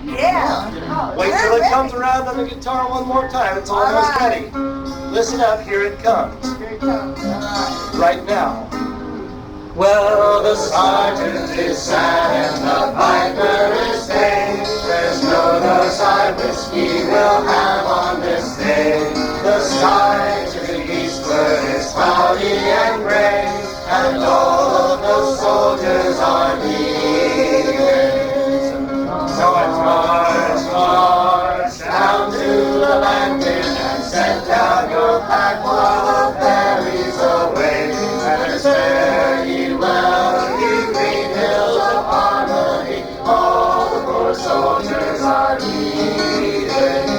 Yeah. Wait till it comes around on the guitar one more time. It's almost ready. Listen up, here it comes. Here it comes. Right now. Well, the sergeant is sad and the piper is gay. There's no side whiskey we'll have on this day. The sky to the eastward is cloudy and gray, and all of the soldiers are leaving. So it's march, march down to the landing and set down your pack while the ferry's away. And fare ye well, ye green hills of harmony, all the poor soldiers are leaving.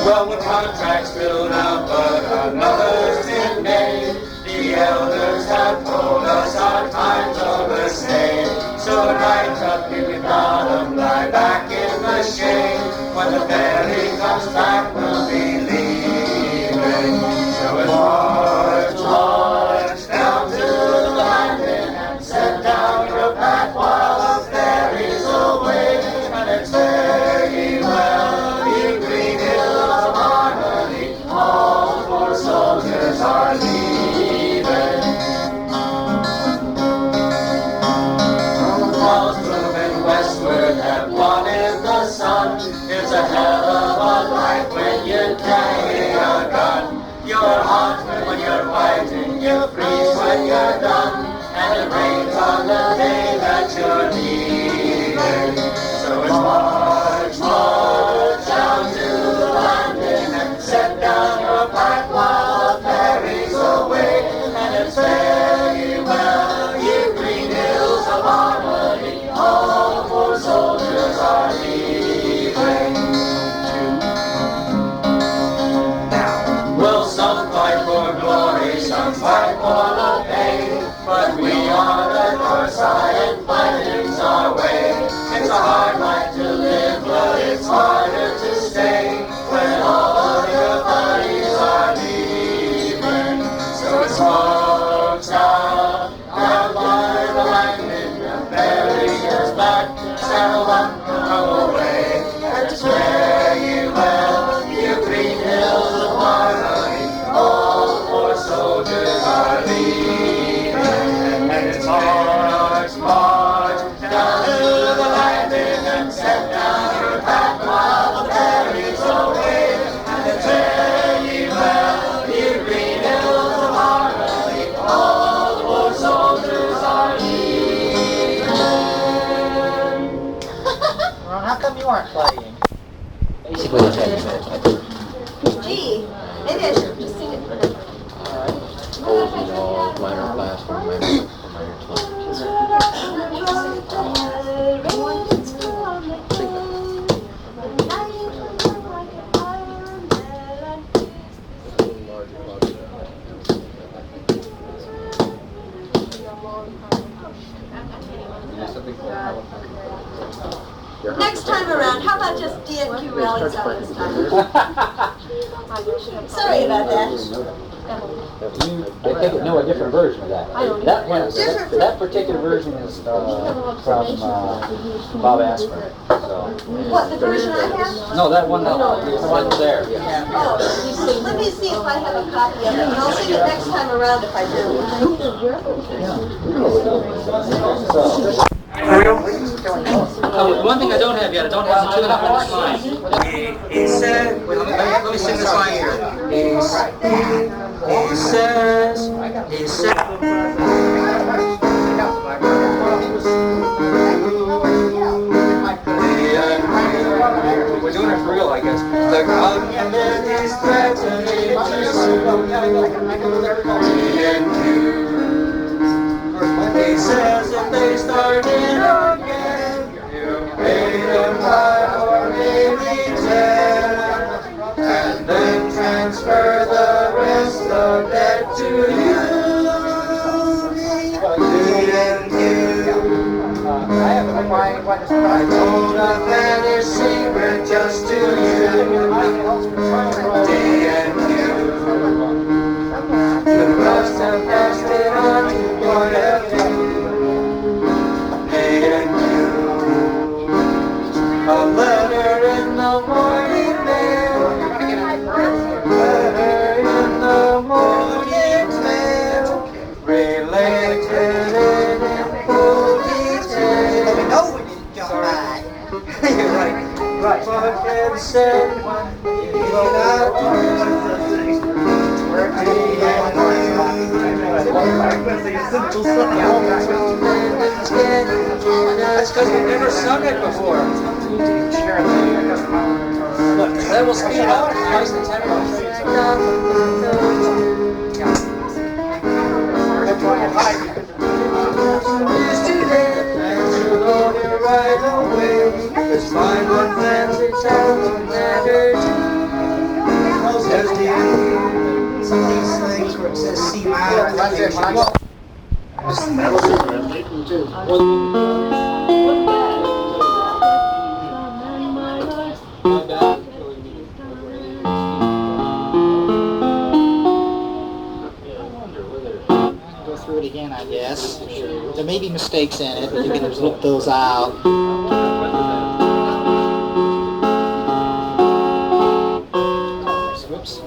Well, the contract's filled out, but another's been made. The elders have told us our time's overstayed. So right up in the bottom, lie back in the shade. When the ferry comes back, we'll be leaving. So it's march, march down to the landing and set down your pack while the ferry's away. And it's fare ye well, ye green hills of harmony, all the poor soldiers are leaving. Walls moving westward have wanted the sun. It's a hell of a life when you carry a gun. You're hot when you're fighting, you freeze when you're done, and it rains on the day that you're leaving. So it's march, march down to the landing and set down your pack while the ferry's away. And it's fare ye well, ye green hills of harmony, all the poor soldiers are leaving. Well, some fight for glory, some fight for the pay, but we on the north side and fighting's our way. It's a hard life to live, but it's harder to stay when all of your buddies are leaving. So it's march out, down by the landing, the ferry is back, saddle up, go away. And fare ye well, you green hills of harmony, all the poor soldiers are leaving. And it's march, march down to the landing and set down your pack while the ferry's away. And it's fare ye well, you green hills of harmony, all the poor soldiers are leaving. Ron, how come you aren't playing? Basically, it's heavy. Gee, maybe I should just sing it for them. Holes in the walls, minor plaster, minor Next time around, how about just D&Q rallies out this time? Sorry about that. They take it, no, a different version of that. That one, that particular version is from Bob Asper. So. What, the version I have? No, that one, the one there. Oh, let me see if I have a copy of it, and I'll sing it next time around if I do. One thing I don't have yet, I don't have the 2.5 line. He said, Wait, let me sing this line here. he says, We're doing it for real, I guess. the government is threatening to sue D&Q. He says if they start it again, you pay them 5 or maybe 10, and then transfer the rest of that to you. D&Q. I told a Spanish secret just to you. D&Q. The rest have passed it on to your nephew. D&Q. and said, you will not That's because we've never sung it before. Then we'll speed it up. Nice and tempo. Right away. It's fine one fancy town matter Some of these things where it says C minor. Go through it again, I guess. There may be mistakes in it, but you can just look those out. Whoops.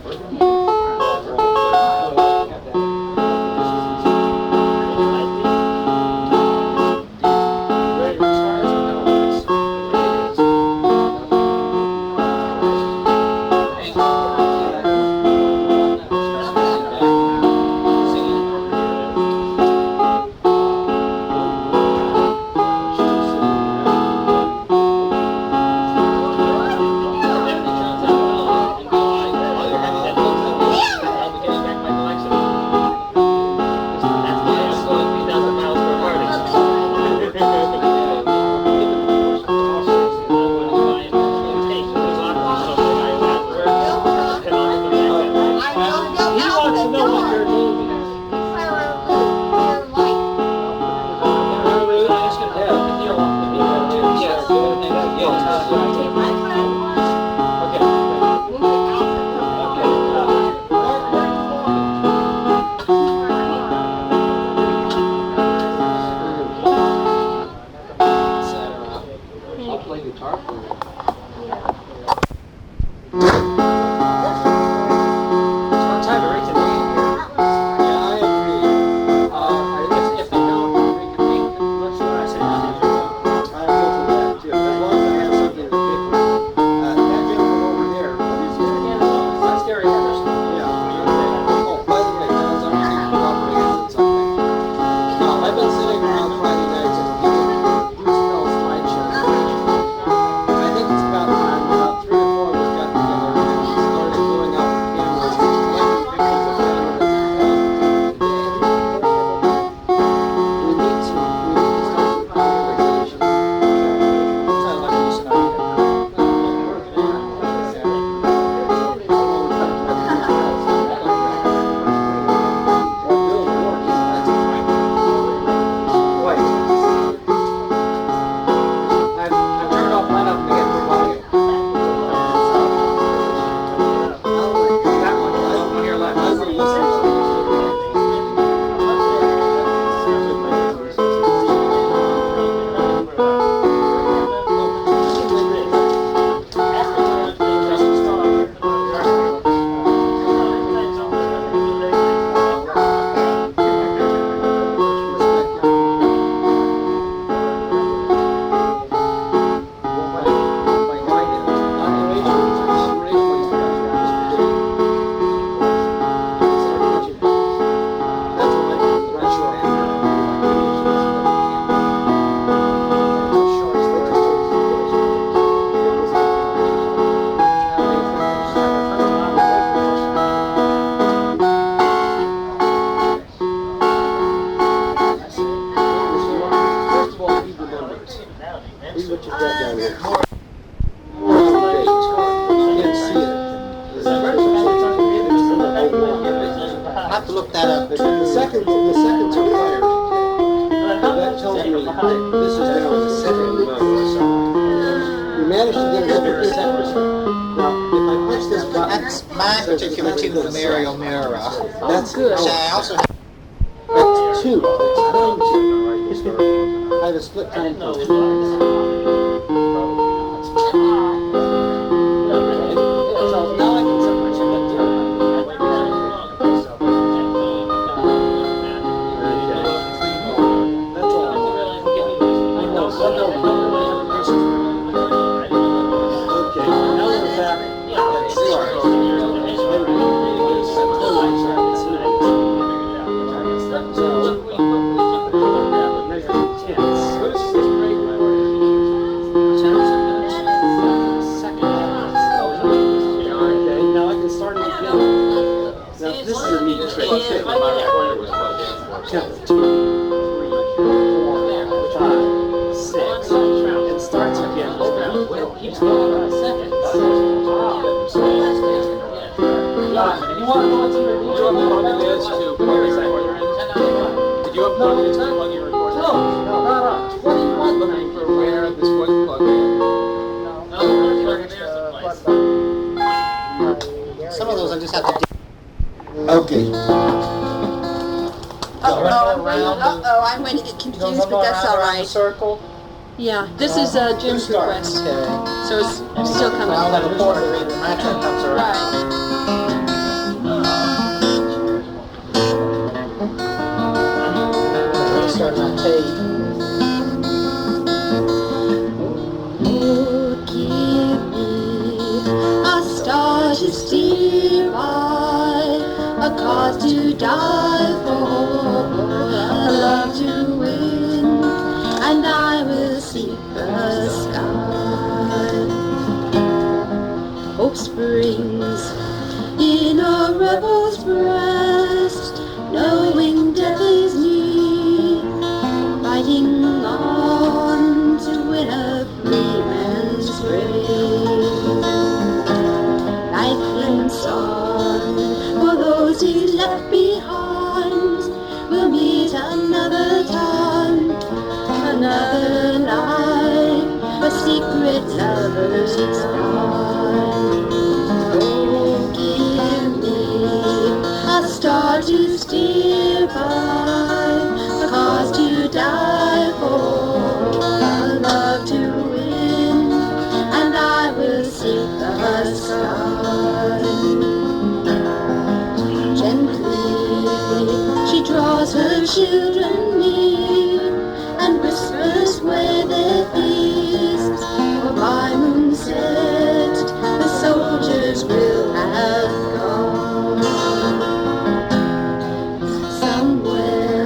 That's good. I also have that's 2. I have a split time code. So now I can separate. Okay. You want to know what's in your Did you upload it to plug your recorder? No. What do you want? Looking for where this was plugged in. Some of those I just have to Okay. I'm going to get confused, but that's all right. Circle. Yeah, this is Jim's request, Okay. so it's still coming. I'll have a quarter read when my turn comes around. Right. Start my tape. Oh, give me a star to steer by, a cause to die for, a love to win, and I will seek the sky. Hope springs in a rebel's breast, knowing death is near, fighting on to win a free man's grave. Life and song for those he left behind, we'll meet another time, another life, a secret lover's crime. Oh, give me a star to steer by, a cause to die for, a love to win, and I will seek the sky. Gently she draws her children near and whispers where their feast, for by moonset the soldiers will have gone. Somewhere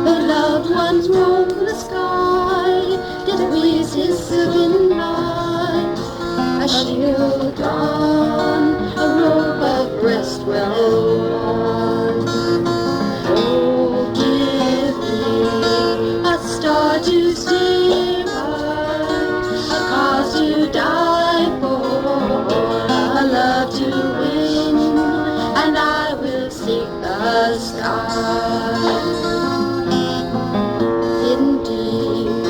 the loved ones roam the sky, death weaves his silken light, a shield on, a robe of rest well worn. Oh, give me a star to steer by, a cause to die for, a love to win, and I will seek the sky. Hidden deep,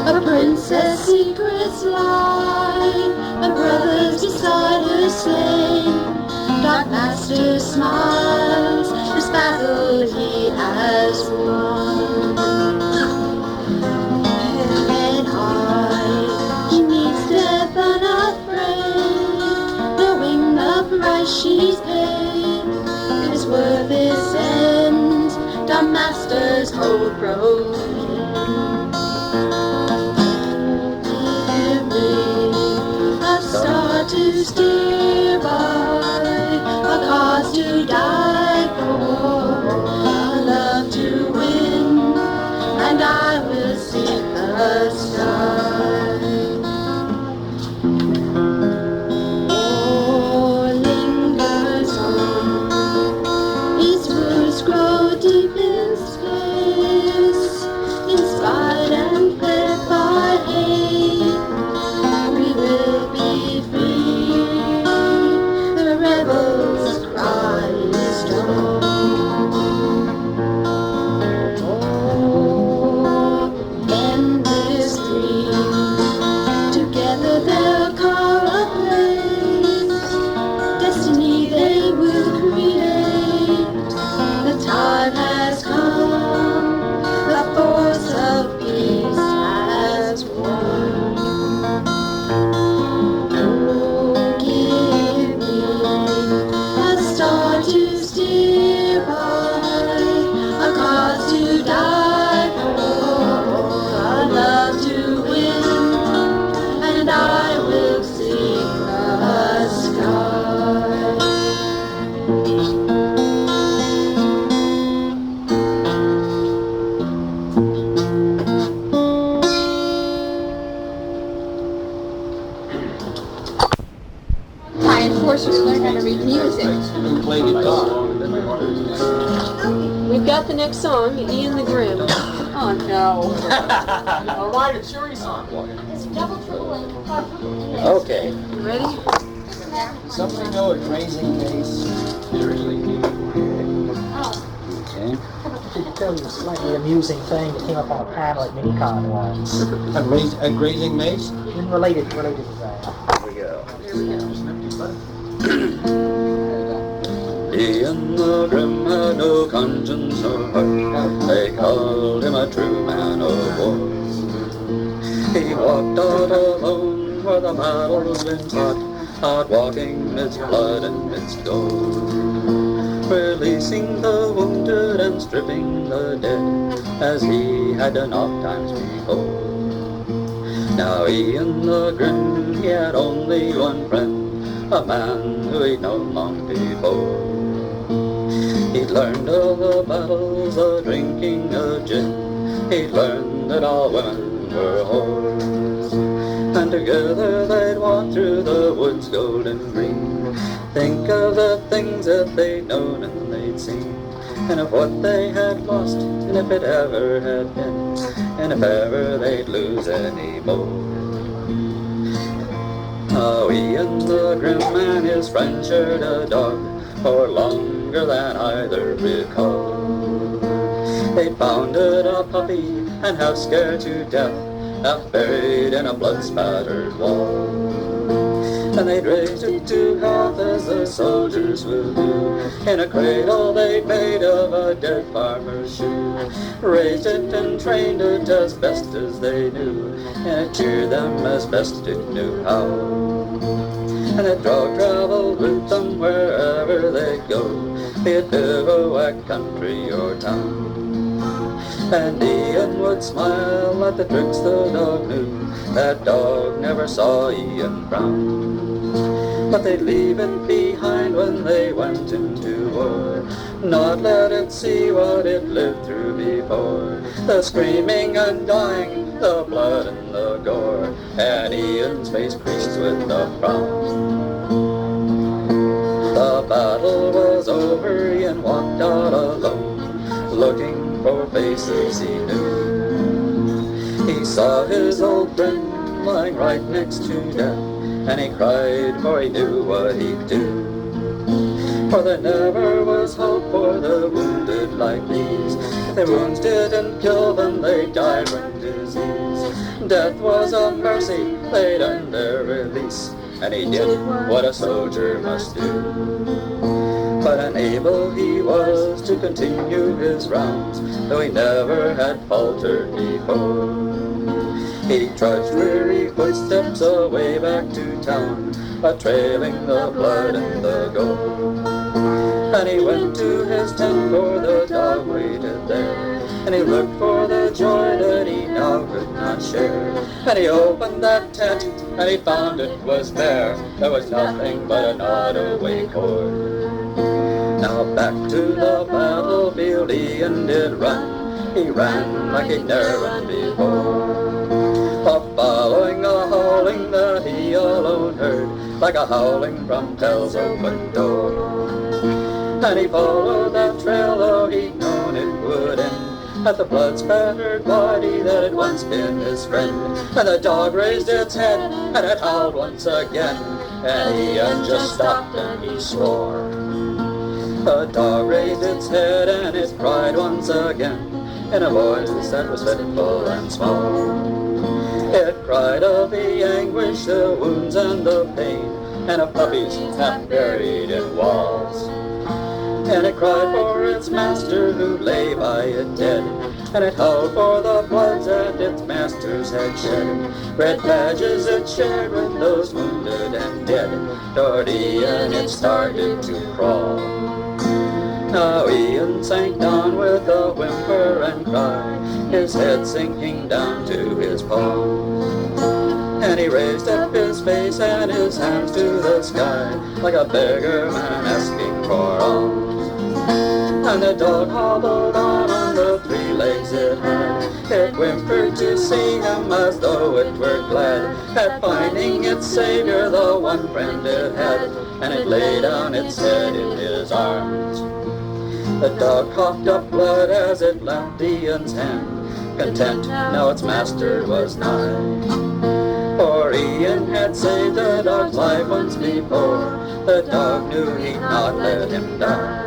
a princess secrets lie, a brother's beside her slain, dark master smiles, this battle he has won. Head high, he meets death unafraid, knowing the price she's paid is worth its end, dumb masters hope proclaim. Give me a star to steer by, a cause to die for, a love to win, and I will seek the sky. War lingers on, these words grow deep in space, inspired and fed by hate. We will be free, the rebels' cry is strong. Oh, endless dream, together they'll carve a place, destiny they will create. The time has come, the force of peace has won. Oh, give me a star to steer by, a cause to die for, a love to win, and I will seek the sky. Ty and Forsters learn how to read music. Play guitar. We've got the next song, Ian the Grim. Oh no. All right, it's your song. It's double, triple, and quadruple. Okay. You ready? Somebody know a grazing mace? Okay. I could tell you a slightly amusing thing that came up on a panel at Minicon once. A grazing mace? Related to that. Here we go. Here we go. He and the grim had no conscience or heart. They called him a true man of war. He walked out alone where the battle's been fought, out walking midst blood and midst gore, releasing the wounded and stripping the dead, as he had done oft times before. Now he and the grim, he had only one friend, a man who he'd known long before. He'd learned of the battles, the drinking of gin. He'd learned that all women were whores. And together they'd walk through the woods golden green, think of the things that they'd known and they'd seen, and of what they had lost, and if it ever had been, and if ever they'd lose any more. Now he and the grim man, his friend, shared a dog for longer than either recall. They'd pounded a puppy and half scared to death, half buried in a blood-spattered wall. And they'd raised it to health as the soldiers will do, in a cradle they'd made of a dead farmer's shoe. Raised it and trained it as best as they knew, and it cheered them as best it knew how. And the dog traveled with them wherever they'd go, be it bivouac, country, or town. And Ian would smile at the tricks the dog knew, that dog never saw Ian frown. But they'd leave it behind when they went into war, not let it see what it lived through before. The screaming and dying, the blood and the gore, and Ian's face creased with the frown. The battle was over, Ian walked out alone, looking for faces he knew. He saw his old friend lying right next to death, and he cried, for he knew what he'd do. For there never was hope for the wounded like these. If their wounds didn't kill them, they died from disease. Death was a mercy, they'd earned their release, and he did what a soldier must do. But unable he was to continue his rounds, though he never had faltered before. He trudged weary footsteps away back to town, a-trailing the blood and the gore. And he went to his tent, for the dog waited there, and he looked for the joy that he now could not share. And he opened that tent, and he found it was bare. There was nothing but an gnawed-away cord. Now back to the battlefield Ian did run. He ran like he'd never run before, following a howling that he alone heard, like a howling from hell's open door. And he followed that trail, though he'd known it would end at the blood-spattered body that had once been his friend. And the dog raised its head, and it howled once again, and Ian just stopped and he swore. The dog raised its head and it cried once again, in a voice that was fitful and small. It cried of the anguish, the wounds and the pain, and of puppies half buried in walls. And it cried for its master who lay by it dead, and it howled for the bloods that its masters had shed. Red badges it shared with those wounded and dead. Toward Ian it started to crawl. Now Ian sank down with a whimper and cry, his head sinking down to his palm. And he raised up his face and his hands to the sky, like a beggar man asking for alms. And the dog hobbled on the 3 legs it had. It whimpered to see him as though it were glad at finding its savior, the one friend it had, and it lay down its head in his arms. The dog coughed up blood as it left Ian's hand. content, now its master was nigh. For Ian had saved the dog's life once before, the dog knew he'd not let him die.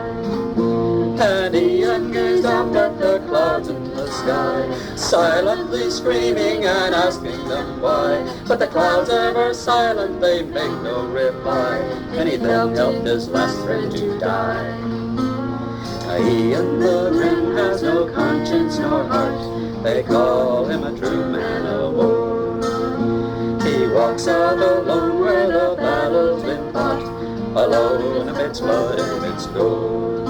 And Ian gazed up at the clouds in the sky, silently screaming and asking them why. But the clouds ever silent, they make no reply, and he then helped his last friend to die. Ian the grim has no conscience nor heart, they call him a true man of war. He walks out alone where the battle's been fought, alone amidst blood and amidst gore,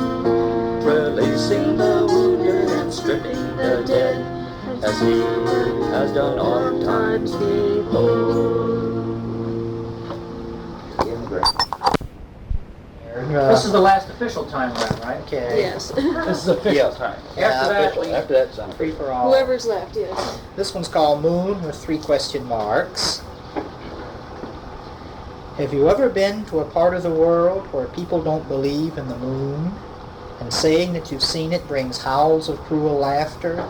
releasing the wounded and stripping the dead, as he has done oft times before. This is the last official time round, right? Okay. Yes. This is official time. Yeah, After that, it's free for all. Whoever's left, yes. This one's called Moon with 3 question marks. Have you ever been to a part of the world where people don't believe in the moon, and saying that you've seen it brings howls of cruel laughter,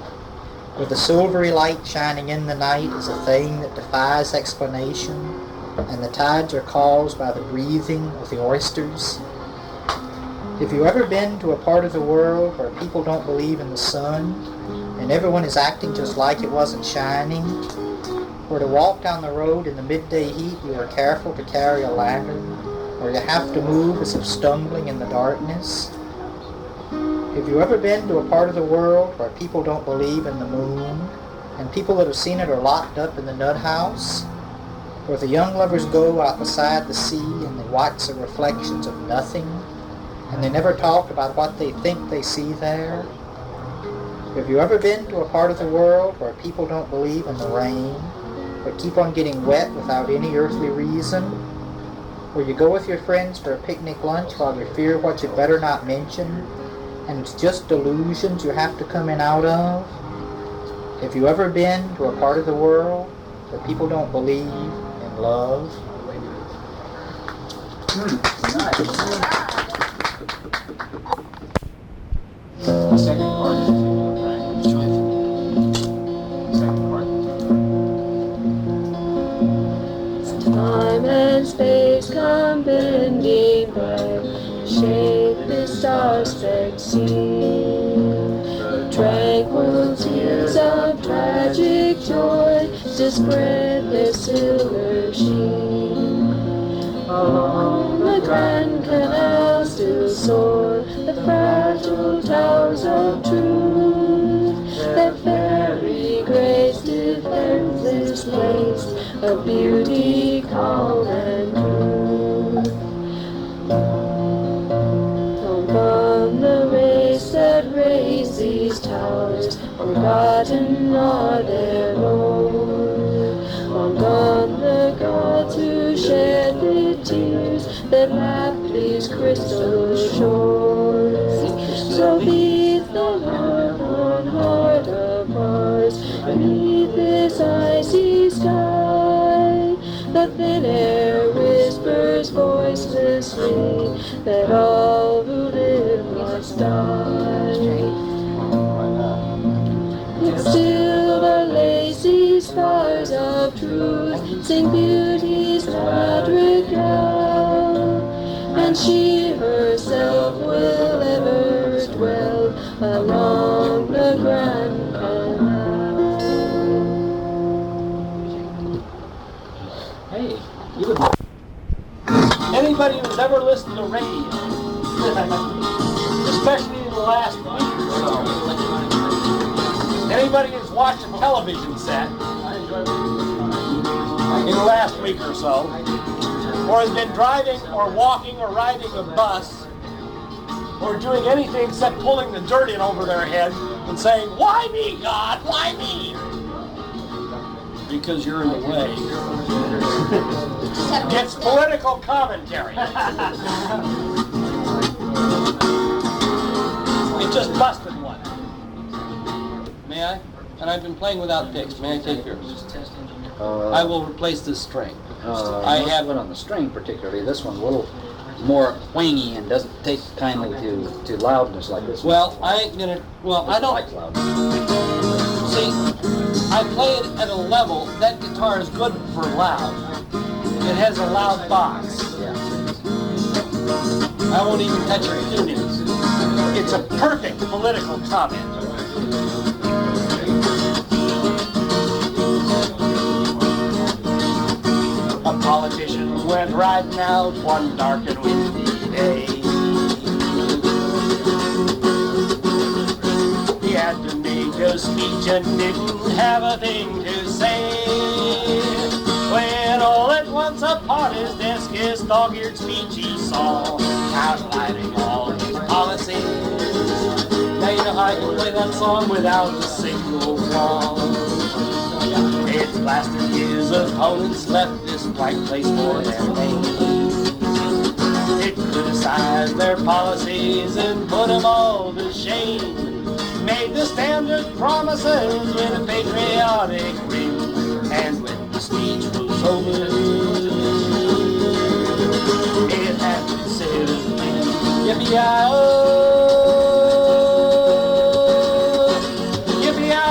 where the silvery light shining in the night is a thing that defies explanation, and the tides are caused by the breathing of the oysters? Have you ever been to a part of the world where people don't believe in the sun, and everyone is acting just like it wasn't shining? Where to walk down the road in the midday heat you are careful to carry a lantern, or you have to move as if stumbling in the darkness? Have you ever been to a part of the world where people don't believe in the moon, and people that have seen it are locked up in the nut house? Where the young lovers go out beside the sea and they watch the reflections of nothing, and they never talk about what they think they see there? Have you ever been to a part of the world where people don't believe in the rain, but keep on getting wet without any earthly reason? Where you go with your friends for a picnic lunch while you fear what you'd better not mention, and it's just delusions you have to come in out of? Have you ever been to a part of the world where people don't believe in love? Second part. Time and space come bending by, shape the star-speck sea. Tranquil tears of tragic joy still spread their silver sheen. Along the Grand Canal still soar the fragile towers of truth, that fairy grace defends this place of beauty, calm and true. Long gone the race that raised these towers, forgotten are their lore. Long gone the gods who shed the tears that lapped these crystal shores. So beat the heart-worn heart of Mars beneath this icy sky. The thin air whispers voicelessly that all who live must die. Yet still the lacy spars of truth sing beauty's madrigal, and she herself will ever dwell along the Grand Canal. Hey, you would... Anybody who's ever listened to radio, especially in the last week or so, anybody who's watched a television set in the last week or so, or has been driving or walking or riding a bus, or doing anything except pulling the dirt in over their head and saying, "Why me, God? Why me?" Because you're in the way. It's political commentary. It just busted one. May I? And I've been playing without picks. May I take yours? I will replace this string. I have it on the string particularly. This one's a little more twangy and doesn't take kindly to loudness like this one. Well, I ain't gonna. Well, I don't. like loudness. See, I play it at a level. That guitar is good for loud. It has a loud box. I won't even touch your tuning. It's a perfect political comment. A politician went riding out one dark and windy day. He had to make a speech and didn't have a thing to say. When all at once upon his desk his dog-eared speech he saw, outlining all his policies. Now you know how I can play that song without a single flaw. It blasted his opponents, left this blank place for their names. It criticized their policies and put them all to shame. Made the standard promises with a patriotic ring. And when the speech was over, it had to say the thing. Yippee-yi-oh, yippee-yi-oh.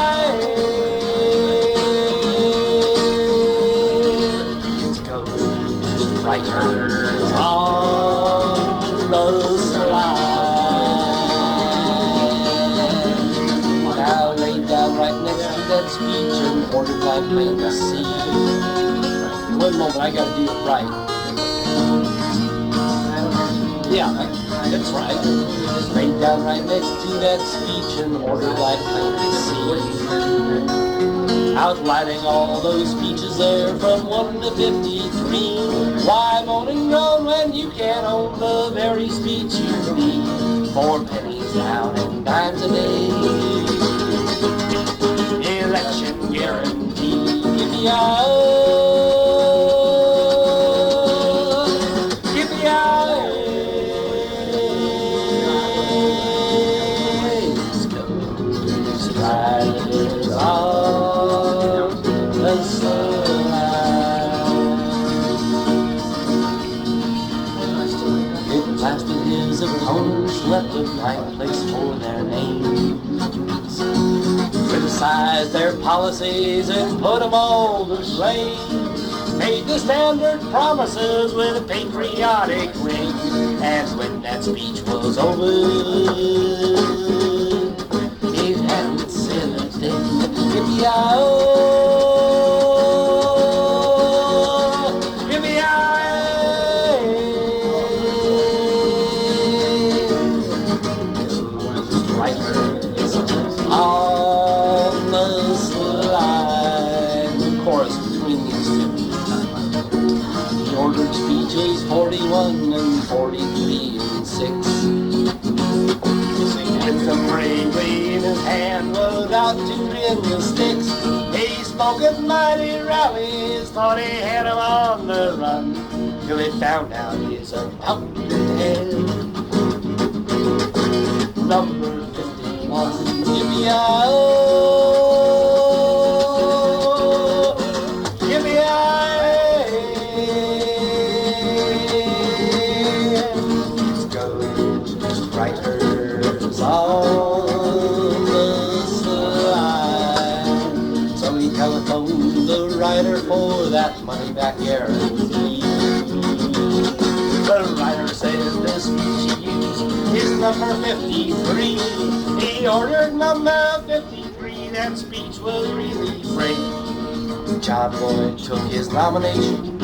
It's Ghost Writers on the slide. Now laid down right next to that speech and ordered my plane to sea. One moment, I gotta do it right. Yeah, that's right. Laid down right next to that speech and ordered my plane to sea. Outlining all those speeches there from 1 to 53. Why moan and groan when you can't own the very speech you need? 4 pennies down and dimes a day. Election guarantee. Yippee-yi-oh, yippee-yi-oh. Ghost Riders on the slide. It blasted his opponents, left a blank place for their names. Criticized their policies and put them all to blame. Made the standard promises with a patriotic ring. And when that speech was over, it hadn't said a thing. Yippee-yi-oh, yippee-yi-oh. Ghost Writers on the slide. The chorus between these two. He ordered speeches 41 and 43 and 6. With them bravely in his hand without two in the sticks. He spoke at mighty rallies, thought he had them on the run, till it found out he's about to head. Number 51, yippee-yi-oh, yippee-yi-oh. It's Ghost Writers on the slide. So he telephoned the writer for that money-back guarantee. The writer says the speech he used is number 53. He ordered number 53. That speech was really great. John Boyd took his nomination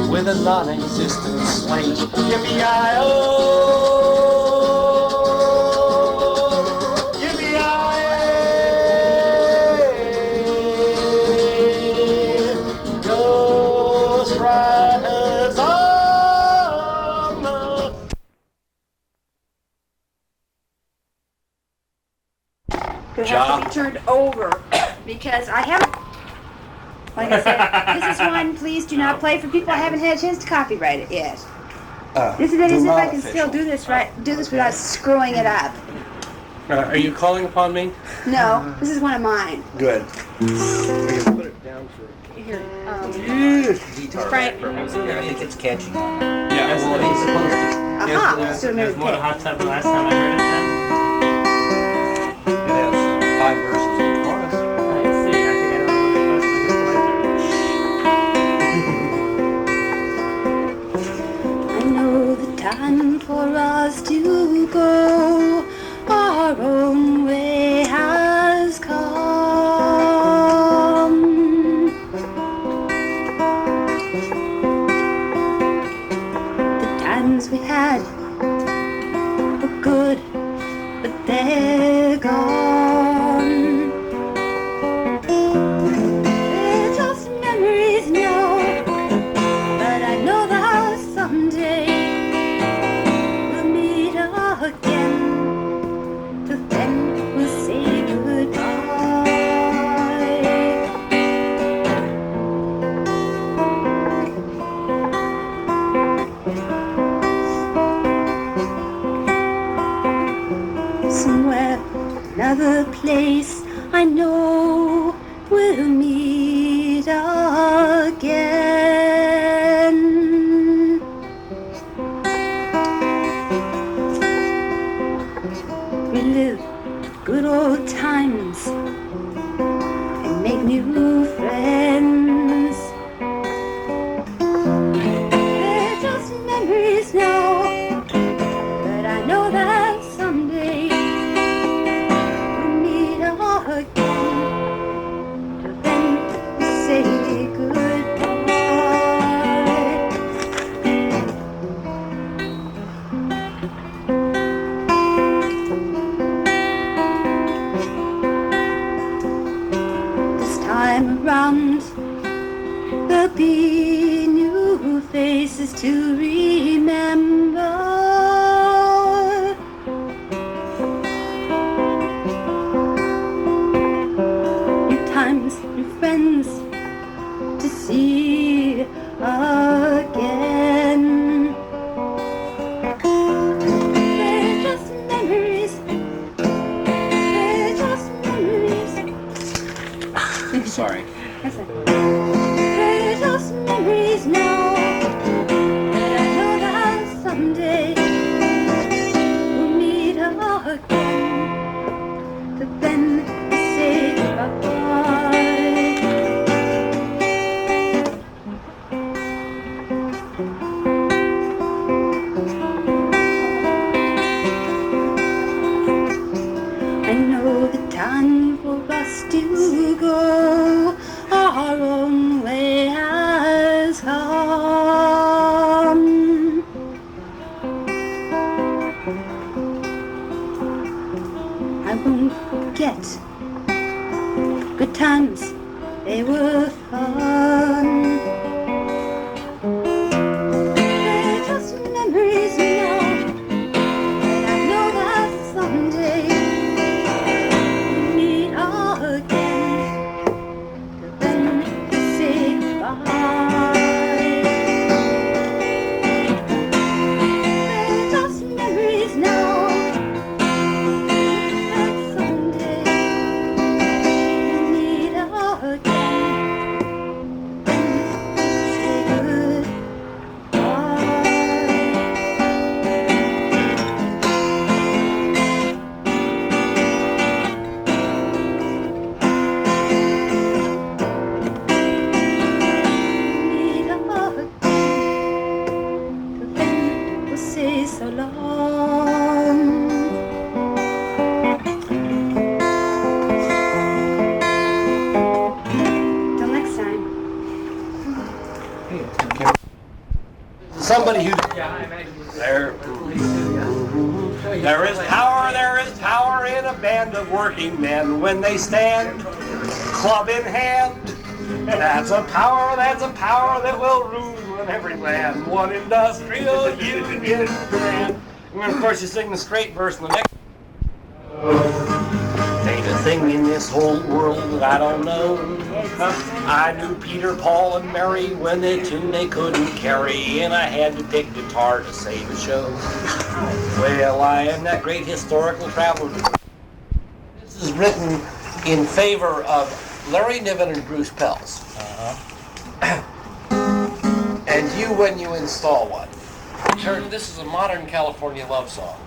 with a non-existent slate. Yippee-yi-oh, yippee-yi-oh. Ghost Riders on the... It has to be turned over because I haven't. Like I said, this is one. Please do not play for people I haven't had a chance to copyright it yet. This is if I can still do this right. Do this without screwing it up. Are you calling upon me? No, this is one of mine. Good. We can put it down for... Here, Guitar Frank. for music. I think it's catchy. Yeah, That's what he's supposed to. Aha. So There's maybe more hot tub than last time I heard it then. It is. for us to go. Our own way has come. The times we had were good, but they're gone. They're just memories now, but I know that someday we'll meet again. Till then we'll say goodbye. Somewhere, another place, I know we'll meet again. Relive good old times and make new friends. They're just memories now, but I know that someday we'll meet again. Till then we say goodbye. This time around there'll be new faces to remember. New times, new friends to see again. They're just memories. They're just memories. Sorry. That's it. They're just memories now, but I know that someday we'll meet again. But then we say goodbye. I know the time for us to go. Our own way has come. I won't forget good times, they were fun. They're just memories now, and I know that someday we'll meet again. Then we say goodbye. They're just memories now, and someday we'll meet again. Then we say goodbye. Meet again. Till then we'll say so long. Till next time. Somebody who there is power in a band of working men when they stand club in hand. That's a power that will rule in every land. One industrial union band. And of course you sing the straight verse in the next. Ain't a thing in this whole world that I don't know. I knew Peter, Paul, and Mary when they tuned they couldn't carry, and I had to pick guitar to save the show. Well, I am that great historical traveler. This is written in favor of Larry Niven and Bruce Pells. And you when you install one. This is a modern California love song.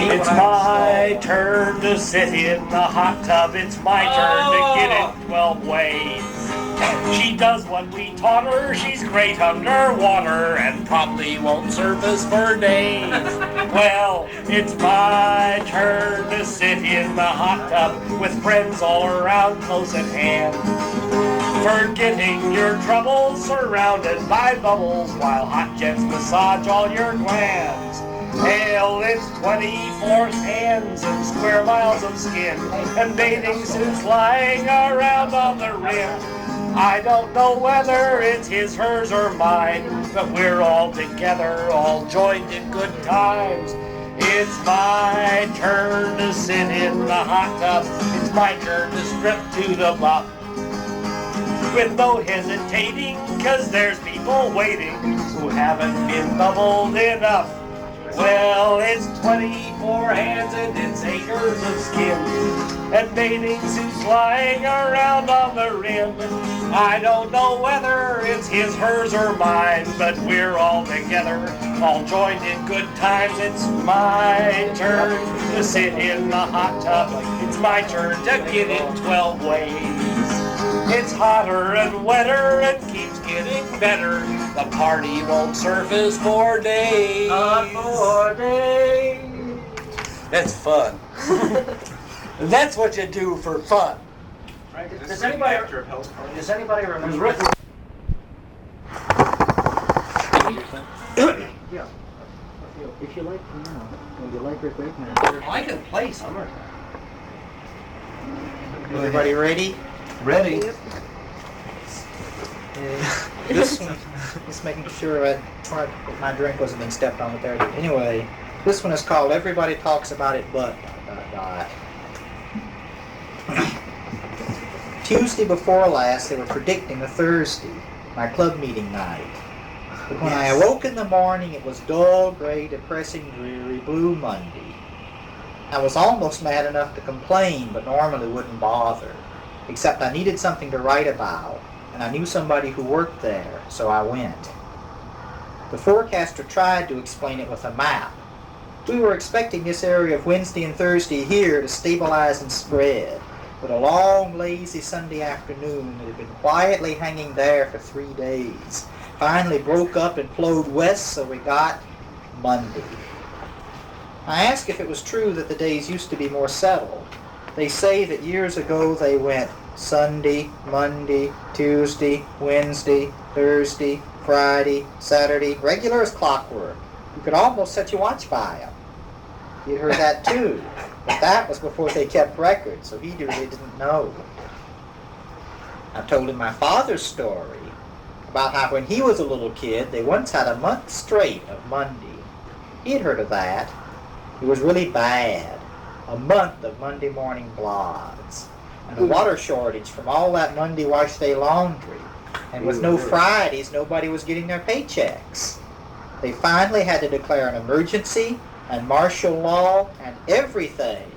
It's my turn to sit in the hot tub. It's my turn to get it 12 ways. She does what we taught her, she's great underwater, and probably won't surface for days. Well, it's my turn to sit in the hot tub with friends all around close at hand. Forgetting your troubles, surrounded by bubbles, while hot jets massage all your glands. Hell, it's 24 hands and square miles of skin, and bathing suits lying around on the rim. I don't know whether it's his, hers, or mine, but we're all together, all joined in good times. It's my turn to sit in the hot tub. It's my turn to strip to the butt. With no hesitating, 'cause there's people waiting who haven't been bubbled enough. Well, it's 24 hands and it's acres of skin, and bathing suits lying around on the rim. I don't know whether it's his, hers, or mine, but we're all together, all joined in good times. It's my turn to sit in the hot tub. It's my turn to get in 12 ways. It's hotter and wetter and keeps getting better. The party won't surface for days. For days. That's fun. That's what you do for fun. Does anybody remember? Yeah. If you like, would you like Rick Wakeman? I can play some of Everybody ready? Ready? This one, just making sure that my drink wasn't being stepped on with there. Anyway, this one is called Everybody Talks About It But ... Tuesday before last, they were predicting a Thursday, my club meeting night. But when I awoke in the morning, it was dull, gray, depressing, dreary, blue Monday. I was almost mad enough to complain, but normally wouldn't bother. Except I needed something to write about, and I knew somebody who worked there, so I went. The forecaster tried to explain it with a map. We were expecting this area of Wednesday and Thursday here to stabilize and spread, but a long, lazy Sunday afternoon that had been quietly hanging there for 3 days finally broke up and flowed west, so we got Monday. I asked if it was true that the days used to be more settled. They say that years ago they went Sunday, Monday, Tuesday, Wednesday, Thursday, Friday, Saturday, regular as clockwork. You could almost set your watch by them. You'd heard that too, but that was before they kept records, so he really didn't know. I told him my father's story about how when he was a little kid, they once had a month straight of Monday. He'd heard of that. It was really bad. A month of Monday morning blogs, and a water shortage from all that Monday wash day laundry. And with no Fridays, nobody was getting their paychecks. They finally had to declare an emergency and martial law and everything.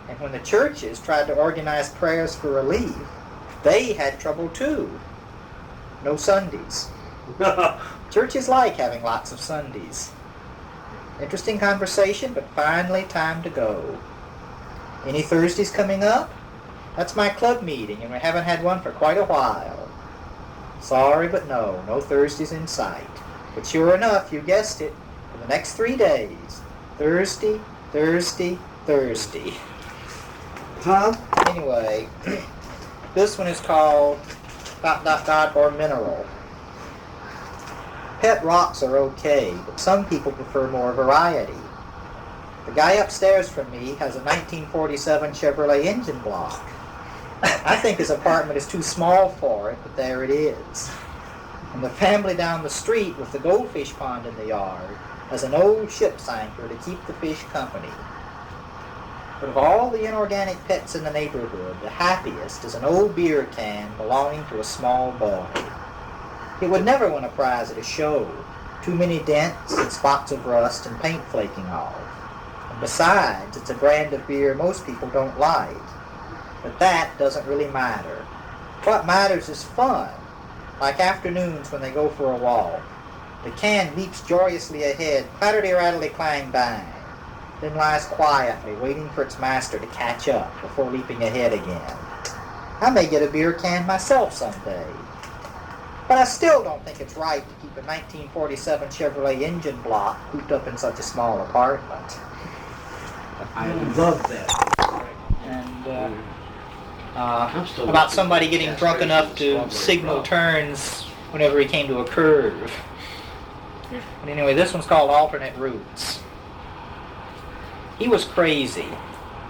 And when the churches tried to organize prayers for relief, they had trouble too. No Sundays. Churches like having lots of Sundays. Interesting conversation, but finally time to go. Any Thursdays coming up? That's my club meeting, and we haven't had one for quite a while. Sorry, but no Thursdays in sight. But sure enough, you guessed it, for the next 3 days. Thursday, Thursday, Thursday. Huh? Anyway, this one is called ... or mineral. Pet rocks are okay, but some people prefer more variety. The guy upstairs from me has a 1947 Chevrolet engine block. I think his apartment is too small for it, but there it is. And the family down the street with the goldfish pond in the yard has an old ship's anchor to keep the fish company. But of all the inorganic pets in the neighborhood, the happiest is an old beer can belonging to a small boy. It would never win a prize at a show. Too many dents and spots of rust and paint flaking off. And besides, it's a brand of beer most people don't like. But that doesn't really matter. What matters is fun, like afternoons when they go for a walk. The can leaps joyously ahead, clatter-de-rattly-clang-bang, then lies quietly, waiting for its master to catch up before leaping ahead again. I may get a beer can myself someday. But I still don't think it's right to keep a 1947 Chevrolet engine block cooped up in such a small apartment. I love that. And about somebody getting drunk enough to signal turns whenever he came to a curve. But anyway, this one's called Alternate Routes. He was crazy.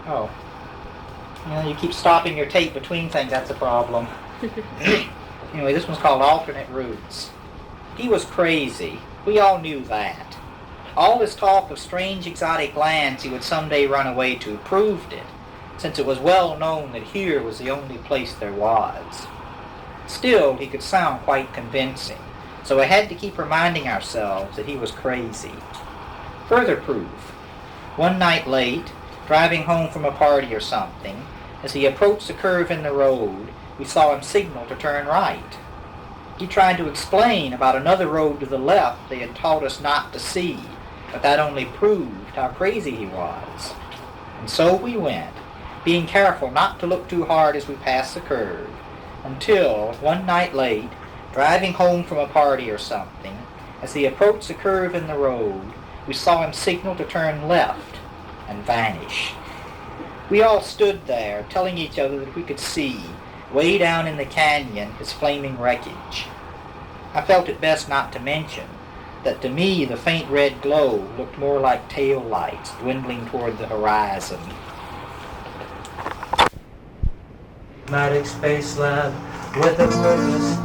Oh. You know, you keep stopping your tape between things, that's a problem. Anyway, this one's called Alternate Routes. He was crazy. We all knew that. All his talk of strange exotic lands he would someday run away to proved it, since it was well known that here was the only place there was. Still, he could sound quite convincing, so I had to keep reminding ourselves that he was crazy. Further proof. One night late, driving home from a party or something, as he approached a curve in the road, we saw him signal to turn right. He tried to explain about another road to the left they had taught us not to see, but that only proved how crazy he was. And so we went, being careful not to look too hard as we passed the curve, until, one night late, driving home from a party or something, as he approached the curve in the road, we saw him signal to turn left and vanish. We all stood there, telling each other that we could see, way down in the canyon, his flaming wreckage. I felt it best not to mention that to me the faint red glow looked more like tail lights dwindling toward the horizon. Matic Space Lab with a purpose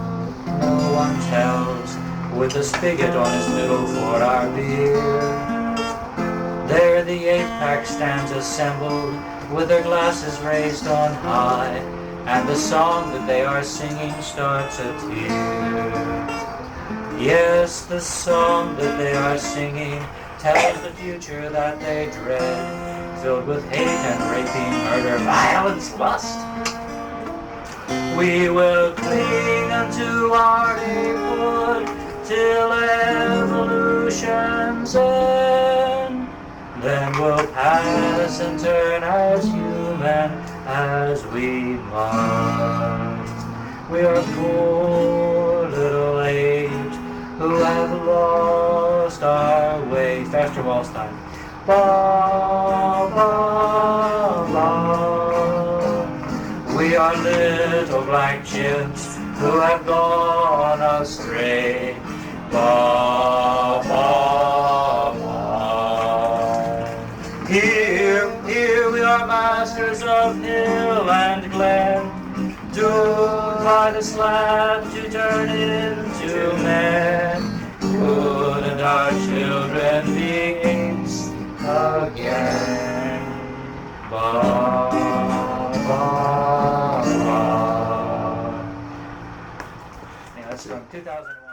no one tells, with a spigot on his middle for our beer. There the 8-pack stands assembled, with their glasses raised on high, and the song that they are singing starts a tear. Yes, the song that they are singing tells the future that they dread, filled with hate and raping, murder, violence, lust. We will cling unto our neighborhood till evolution's end. Then we'll pass and turn as human as we must. We are poor little apes who have lost our way. Faster waltz time. Ba, ba, ba. We are little black chimps who have gone astray. Ba, ba, ba. Here we are masters of hill and glen, doomed by the slab to turn into men. Couldn't our children be apes again? Ba, ba, ba. Yeah, that's from 2001.